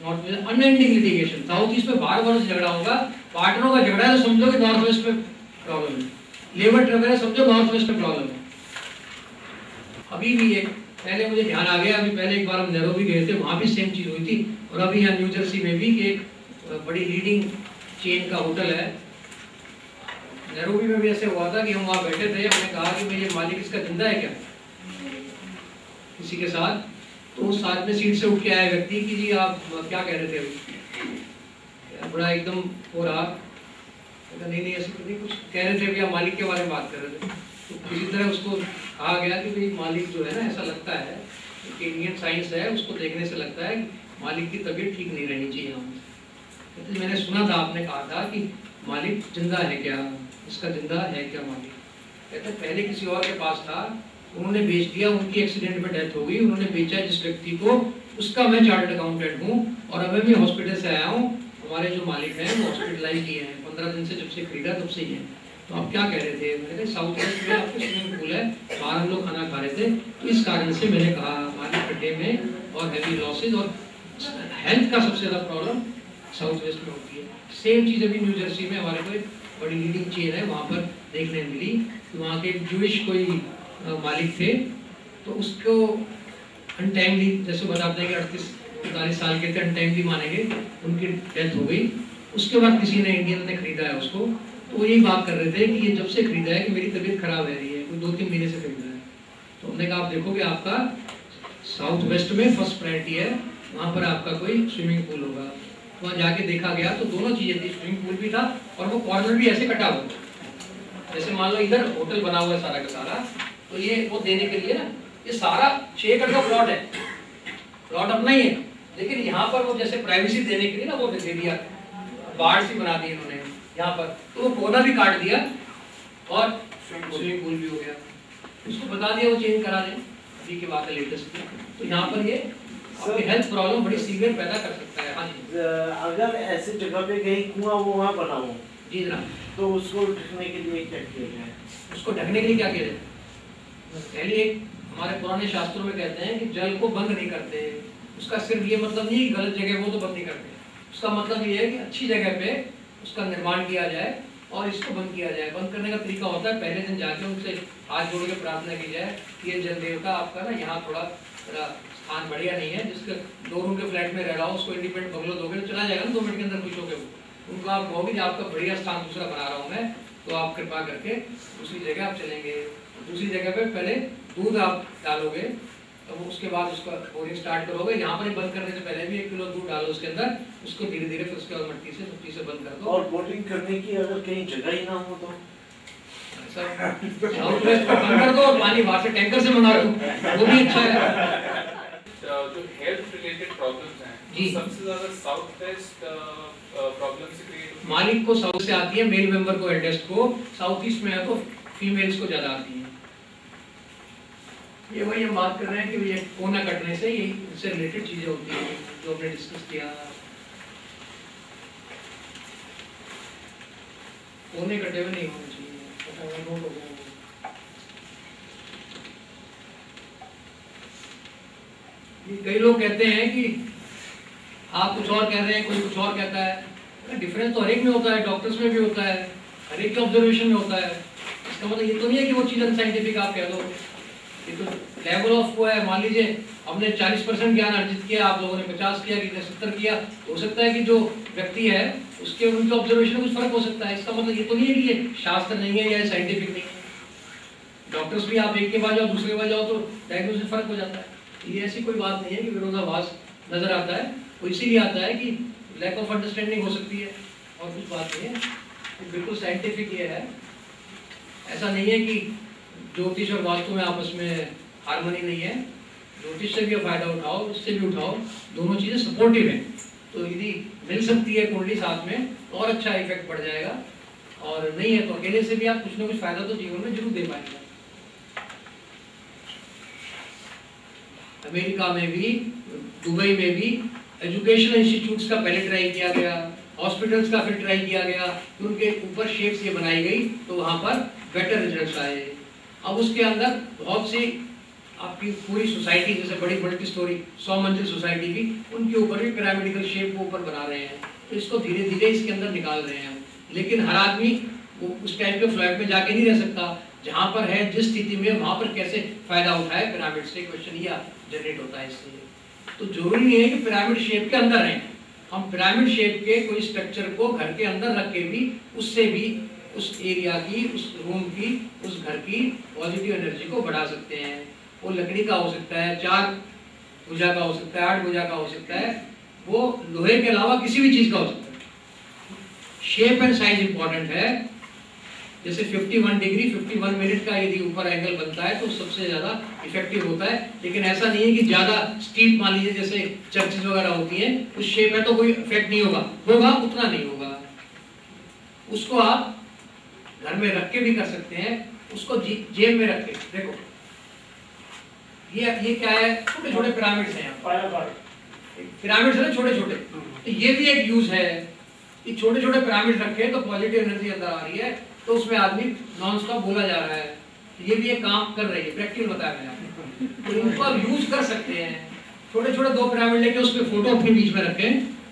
North west unending litigation, south east में बार बार झगड़ा होगा, पार्टनरों का झगड़ा है तो समझो कि नॉर्थ वेस्ट में प्रॉब्लम है, लेबर ट्रबल है समझो नॉर्थ वेस्ट में प्रॉब्लम है। अभी भी एक पहले मुझे ध्यान आ गया, अभी पहले एक बार हम नैरोबी गए थे, वहां भी सेम चीज हुई थी, और अभी यहाँ न्यू जर्सी में भी एक बड़ी लीडिंग चेन का होटल है, नैरोबी में भी ऐसे हुआ था कि हम वहाँ बैठे थे, हमने कहा कि भाई ये मालिक इसका जिंदा है क्या किसी के साथ, तो उस साथ में सीट से उठ के आया व्यक्ति कि जी आप क्या कह रहे थे अभी, बड़ा एकदम हो रहा, नहीं नहीं ऐसे कुछ कह रहे थे भैया मालिक के बारे में बात कर रहे थे, तो किसी तरह उसको कहा गया कि भाई मालिक जो है ना, ऐसा लगता है कि इंडियन साइंस है उसको देखने से लगता है मालिक की तबीयत ठीक नहीं रहनी चाहिए हमें। तो मैंने सुना था आपने कहा था कि मालिक जिंदा है क्या, इसका जिंदा है क्या मालिक, कहते पहले किसी और के पास था, उन्होंने बेच दिया, उनकी एक्सीडेंट में डेथ हो गई, उन्होंने बेचा जिस व्यक्ति को, उसका मैं चार्टर्ड अकाउंटेंट हूँ और अभी मैं हॉस्पिटल से आया हूँ, हमारे जो मालिक हैं वो हॉस्पिटलाइज किए हैं 15 दिन से, जब से खरीदा तब से ही है। तो आप क्या कह रहे थे, मैंने कहा साउथ वेस्ट में आपके स्विमिंग पूल है, बाहर हम लोग खाना खा रहे थे, तो इस कारण से मैंने कहा मालिक गड्ढे में और हैवी लॉसेज और हेल्थ का सबसे ज्यादा प्रॉब्लम साउथ वेस्ट में होती है। सेम चीज अभी न्यू जर्सी में हमारे कोई बड़ी लीडिंग चेन है, वहाँ पर देखने मिली, तो वहाँ के जूइश कोई मालिक थे, तो उसको अनटाइमली, जैसे बताते हैं कि 38-39 साल के थे, अनटाइमली माने गए, उनकी डेथ हो गई। उसके बाद किसी ने, इंडियन ने खरीदा है उसको, तो यही बात कर रहे थे कि ये जब से खरीदा है कि मेरी तबीयत खराब रह रही है, कोई 2-3 महीने से खरीदा है। तो हमने कहा आप देखोगे आपका साउथ वेस्ट में फर्स्ट प्रायोरिटी है, वहाँ पर आपका कोई स्विमिंग पूल होगा। वहाँ जाके देखा गया तो दोनों चीजें थी, स्विमिंग पूल भी था और वो कॉर्नर भी ऐसे कटा हुआ, जैसे मान लो इधर होटल बना हुआ है सारा का सारा, तो ये वो देने के लिए ना, ये सारा 6 एकड़ का प्लॉट है, प्लॉट अपना ही है, लेकिन यहाँ पर वो जैसे प्राइवेसी देने के लिए ना वो दे दिया, बाढ़ सी बना दी इन्होंने यहाँ पर, तो वो पौधा भी काट दिया और स्विमिंग पूल भी हो गया, उसको बता दिया वो चेंज करा दें, अभी की बात है लेटेस्ट में। तो यहाँ पर ये आपकी हेल्थ प्रॉब्लम बड़ी सीवियर पैदा कर सकता है। हाँ जी, अगर ऐसी जगह पे कहीं कुआं वहाँ बना हो जी जनाब, तो उसको ढकने के लिए क्या किया जाए? उसको ढकने के लिए क्या किया जाए, पहले एक हमारे पुराने शास्त्रों में कहते हैं कि जल को बंद नहीं करते, उसका सिर्फ ये मतलब नहीं गलत जगह वो तो बंद नहीं करते, उसका मतलब ये है कि अच्छी जगह पे उसका निर्माण किया जाए और इसको बंद किया जाए। बंद करने का तरीका होता है पहले दिन जाके उनसे हाथ जोड़ के प्रार्थना की जाए कि ये जल देवता आपका ना यहाँ थोड़ा स्थान बढ़िया नहीं है, जिसके 2 रूम के फ्लैट में रह रहा हो उसको इंडिपेंडेंट बंगलो दोगे तो चला जाएगा ना 2 मिनट के अंदर खुश होकर, उनको आप कहोगे कि आपका बढ़िया स्थान दूसरा बना रहा हूँ मैं, तो आप कृपा करके दूसरी जगह आप चलेंगे। दूसरी जगह पे पहले दूध आप डालोगे, तो उसके बाद उसका बोरिंग स्टार्ट करोगे, यहाँ पर बंद करने से पहले भी 1 किलो दूध डालो उसके अंदर, उसको धीरे धीरे फिर उसके बाद मिट्टी से बंद कर दो। और बोटिंग करने की अगर कहीं जगह ही ना हो तो साउथ वेस्ट को बंद कर दो और पानी बाहर से टैंकर से मंगा दो, वो भी अच्छा है। जो हेल्थ रिलेटेड प्रॉब्लम्स हैं जी, सबसे ज्यादा साउथ वेस्ट प्रॉब्लम से क्रिएट मालिक को साउथ से आती है, मेल मेंबर को एल्डेस्ट को, साउथ ईस्ट में है तो फीमेल्स को ज्यादा आती है। ये वही हम बात कर रहे हैं कि ये कोना कटने से ये इससे रिलेटेड चीजें होती हैं जो हमने डिस्कस किया। कोने कटे हुए नहीं होने चाहिए, कटा हुआ नोट हो गया। कई लोग कहते हैं कि आप कुछ और कह रहे हैं, कोई कुछ और कहता है, डिफरेंस तो हर एक में होता है, डॉक्टर्स में भी होता है, हर एक के ऑब्जर्वेशन में होता है। इसका मतलब ये तो नहीं है कि वो चीज़ अनसाइंटिफिक आप कह दो, ये तो लेवल ऑफ वो है। मान लीजिए हमने 40% ज्ञान अर्जित किया, आप लोगों ने 50 किया, किसी ने 70 किया, हो सकता है कि जो व्यक्ति है उसके उनके ऑब्जर्वेशन में कुछ फर्क हो सकता है। इसका मतलब ये तो नहीं है कि ये शास्त्र नहीं है या साइंटिफिक नहीं है। डॉक्टर्स भी आप एक के बाद जाओ दूसरे के बाद जाओ तो डायग्नोसिस फर्क हो जाता है। ये ऐसी कोई बात नहीं है कि विरोधाभास नजर आता है, वो इसीलिए आता है कि लैक ऑफ अंडरस्टैंडिंग हो सकती है और कुछ बात नहीं है। बिल्कुल साइंटिफिक ये है, ऐसा नहीं है कि ज्योतिष और वास्तु में आपस में हार्मनी नहीं है। ज्योतिष से भी फायदा उठाओ, इससे भी उठाओ, दोनों चीजें सपोर्टिव हैं। तो यदि मिल सकती है कुंडली साथ में तो और अच्छा इफेक्ट पड़ जाएगा, और नहीं है तो अकेले से भी आप कुछ ना कुछ फायदा तो जीवन में जरूर दे पाएंगे। अमेरिका में भी, दुबई में भी एजुकेशनल इंस्टीट्यूट्स का पहले ट्राई किया गया, हॉस्पिटल्स का फिर ट्राई किया गया, उनके ऊपर शेप्स ये बनाई गई तो वहां पर बेटर रिजल्ट्स आए। अब उसके अंदर बहुत सी आपकी पूरी सोसाइटी जैसे बड़ी मल्टी स्टोरी 100 मंजिल सोसाइटी की, उनके ऊपर भी पिरामिडिकल शेप वो ऊपर बना रहे हैं। तो इसको धीरे धीरे इसके अंदर निकाल रहे हैं हम। लेकिन हर आदमी वो उस टाइप के फ्लैट में जाके नहीं रह सकता जहाँ पर है, जिस स्थिति में वहाँ पर कैसे फायदा उठाए पिरामिड से, क्वेश्चन ये जनरेट होता है इससे। तो जरूरी नहीं है कि पिरामिड शेप के अंदर रहें, हम पिरामिड शेप के कोई स्ट्रक्चर को घर के अंदर रख के भी उससे भी उस एरिया की, उस रूम की, उस घर की पॉजिटिव एनर्जी को बढ़ा सकते हैं। वो लकड़ी का हो सकता है, 4 भुजा का हो सकता है, 8 भुजा का हो सकता है, वो लोहे के अलावा किसी भी चीज का हो सकता है। शेप एंड साइज इंपॉर्टेंट है। जैसे 51 डिग्री 51 मिनट का यदि ऊपर एंगल बनता है तो सबसे ज्यादा इफेक्टिव होता है। लेकिन ऐसा नहीं है कि ज्यादा स्टीप, मान लीजिए जैसे चर्चेज वगैरह होती हैं, उस शेप में तो कोई इफेक्ट नहीं होगा, उतना नहीं होगा। उसको आप घर में रख के भी कर सकते हैं, उसको जेब में रख के। देखो ये क्या है, छोटे छोटे पिरामिड्स हैं, पिरामिड्स है ना छोटे छोटे। तो ये भी एक यूज है कि छोटे छोटे पिरामिड रखे तो पॉजिटिव एनर्जी अंदर आ रही है, तो उसमें आदमी नॉन स्टॉप बोला जा रहा है। ये भी एक काम कर रही है, प्रैक्टिकल बताया मैंने आपको। तो इनको आप यूज कर सकते हैं। छोटे छोटे 2 पिरामिड लेके उसमें फोटो अपने बीच में रखें।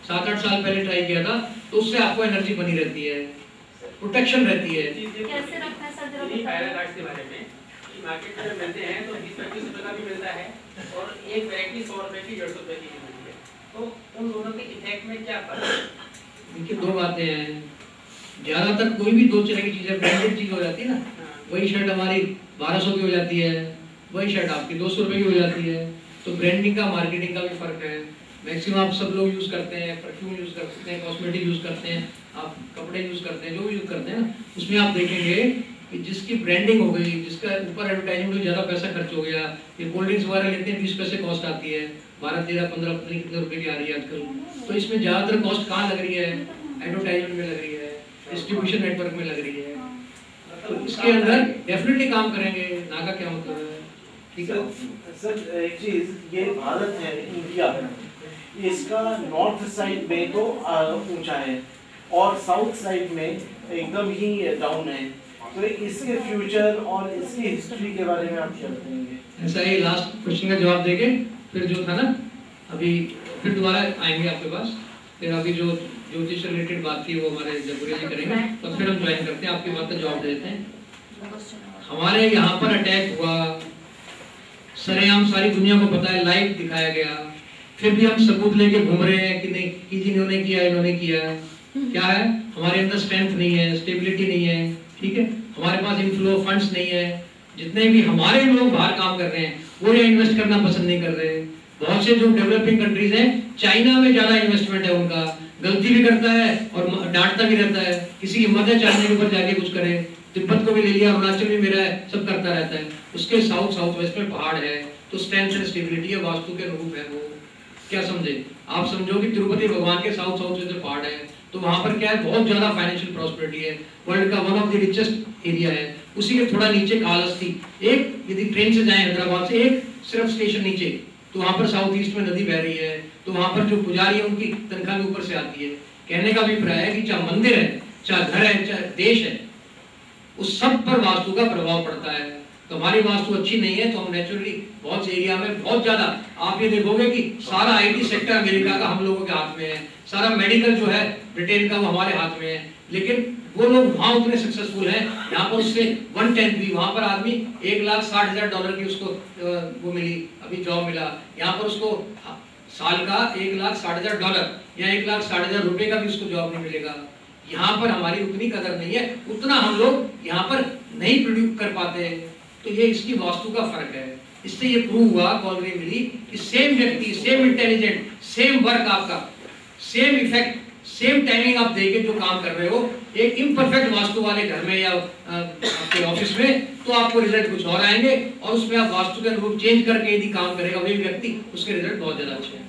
7-8 साल पहले ट्राई किया था, तो उससे आपको एनर्जी बनी रहती है, प्रोटेक्शन रहती है। कैसे रखना है सर, जरा पैराडाइट्स के बारे में मार्केट में मिलते हैं तो 20-25 रुपए का भी मिलता है और एक वैरायटी 100 रुपए की 150 रुपए की मिलती है। तो उन दोनों के इफेक्ट में क्या फर्क है? देखिए 2 बातें हैं। ज्यादातर कोई भी 2 तरह की चीजें, ब्रांडेड चीज हो जाती है ना, वही शर्ट हमारी 1200 की हो जाती है, वही शर्ट आपकी 200 रुपए की हो जाती है। तो ब्रांडिंग का, मार्केटिंग का भी फर्क है। मैक्सिमम आप सब लोग यूज करते हैं, परफ्यूम यूज कर सकते हैं, कॉस्मेटिक यूज करते हैं, आप कपड़े यूज करते हैं, जो भी यूज करते हैं ना, उसमें आप देखेंगे कि जिसकी ब्रांडिंग हो गई, जिसका ऊपर एडवर्टाइजिंग में ज्यादा पैसा खर्च हो गया, ये कोल्ड ड्रिंक्स वगैरह लेते हैं 20 पैसे कॉस्ट आती है, 12, 13, 15 पता नहीं कितने रुपए की आ रही है आजकल। तो इसमें ज्यादातर कॉस्ट कहाँ लग रही है? एडवर्टाइजमेंट में लग रही है, डिस्ट्रीब्यूशन नेटवर्क में लग रही है। तो इसके अंदर डेफिनेटली काम करेंगे, ना का क्या मतलब है। ठीक है सर, एक चीज, ये भारत है, इंडिया, इसका नॉर्थ साइड में तो ऊंचा है और साउथ साइड में एकदम ही डाउन है। तो इसके फ्यूचर और इसकी हिस्ट्री के बारे में आप क्या बताएंगे? ऐसा ही लास्ट क्वेश्चन का जवाब देके फिर जो था ना, अभी फिर दोबारा आएंगे आपके पास। फिर अभी जो ज्योतिष रिलेटेड बात थी वो हमारे जबुरी जी करेंगे, तो फिर हम ज्वाइन करते हैं, आपकी बात का जवाब दे देते हैं। हमारे यहाँ पर अटैक हुआ, सरेआम सारी दुनिया को पता है, लाइव दिखाया गया, फिर भी हम सबूत लेके घूम रहे हैं कि नहीं, कि जिन्होंने किया इन्होंने किया। क्या है, हमारे अंदर स्ट्रेंथ नहीं है, स्टेबिलिटी नहीं है, ठीक है, हमारे पास इनफ्लो फंड्स नहीं है। जितने भी हमारे लोग बाहर काम कर रहे हैं वो ये इन्वेस्ट करना पसंद नहीं कर रहे। बहुत से जो डेवलपिंग कंट्रीज हैं, चाइना में ज्यादा इन्वेस्टमेंट है उनका, गलती भी करता है और डांटता भी रहता है। किसी की मदद चाइना के ऊपर जाके कुछ करे, तिब्बत को भी ले लिया, अरुणाचल भी मेरा है, सब करता रहता है। उसके साउथ वेस्ट में पहाड़ है, तो स्ट्रेंथ एंड स्टेबिलिटी है, वास्तु के अनुरूप है वो। क्या समझे आप? समझो कि तिरुपति भगवान के साउथ वेस्ट में पहाड़ है, तो वहां पर क्या है, बहुत ज्यादा फाइनेंशियल प्रॉस्पेरिटी है, वर्ल्ड का one of the richest area है। उसी के थोड़ा नीचे कालहस्ती, एक यदि ट्रेन से जाए हैदराबाद से एक सिर्फ स्टेशन नीचे, तो वहां पर साउथ ईस्ट में नदी बह रही है, तो वहां पर जो पुजारी है उनकी तनख्वाह भी ऊपर से आती है। कहने का अभिप्राय है कि चाहे मंदिर है, चाहे घर है, चाहे देश है, उस सब पर वास्तु का प्रभाव पड़ता है। तो हमारी वास्तु अच्छी नहीं है तो हम नेचुरली बहुत से एरिया में बहुत ज्यादा, आप ये देखोगे कि सारा आईटी सेक्टर अमेरिका का हम लोगों के हाथ में है, सारा मेडिकल जो है ब्रिटेन का वो हमारे हाथ में है। लेकिन वो लोग वहां उतने सक्सेसफुल हैं, यहाँ पर उससे 1/10 भी, वहां पर आदमी $1,60,000 की उसको वो मिली, अभी जॉब मिला। यहाँ पर उसको साल का $1,60,000 या $1,60,000 रुपए का भी उसको जॉब नहीं मिलेगा। यहाँ पर हमारी उतनी कदर नहीं है, उतना हम लोग यहाँ पर नहीं प्रोड्यूस कर पाते। तो ये इसकी वास्तु का फर्क है। इससे ये प्रूव हुआ, कॉलरी मिली कि सेम व्यक्ति, सेम इंटेलिजेंट, सेम वर्क आपका, सेम इफेक्ट, सेम टाइमिंग आप देके जो काम कर रहे हो एक इम्परफेक्ट वास्तु वाले घर में या आपके ऑफिस में, तो आपको रिजल्ट कुछ और आएंगे। और उसमें आप वास्तु के अनुरूप चेंज करके यदि काम करेगा वही व्यक्ति, उसके रिजल्ट बहुत ज्यादा अच्छे हैं।